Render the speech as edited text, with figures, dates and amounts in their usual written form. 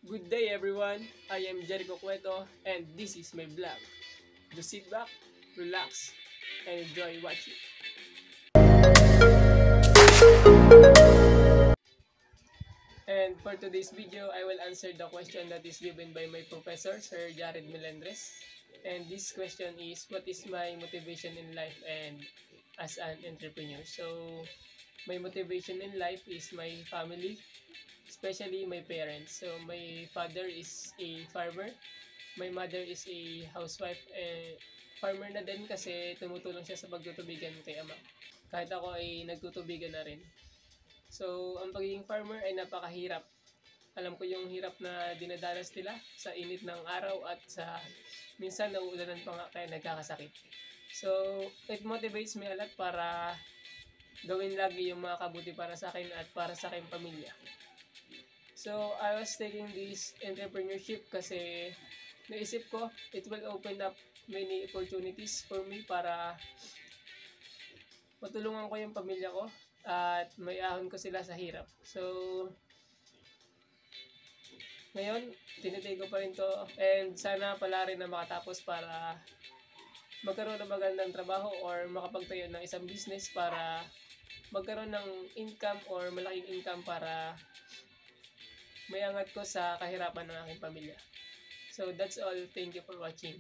Good day everyone, I am Jericho Cueto and this is my vlog. Just sit back, relax, and enjoy watching. And for today's video, I will answer the question that is given by my professor, Sir Jared Melendres. And this question is, what is my motivation in life and as an entrepreneur? So, my motivation in life is my family, especially my parents. So, my father is a farmer. My mother is a housewife. Farmer na din kasi tumutulong siya sa pagtutubigan kay ama. Kahit ako ay nagtutubigan na rin. So, ang pagiging farmer ay napakahirap. Alam ko yung hirap na dinadanas nila sa init ng araw at sa minsan nauulanan pa nga kaya nagkakasakit. So, it motivates me a lot para gawin lagi yung mga kabuti para sa akin at para sa aking pamilya. So, I was taking this entrepreneurship kasi naisip ko it will open up many opportunities for me para matulungan ko yung pamilya ko at may ahon ko sila sa hirap. So, ngayon, tinitay ko pa rin to and sana pala rin na makatapos para magkaroon ng magandang trabaho or makapagtayo ng isang business para magkaroon ng income or malaking income para may angat ko sa kahirapan ng aking pamilya. So, that's all. Thank you for watching.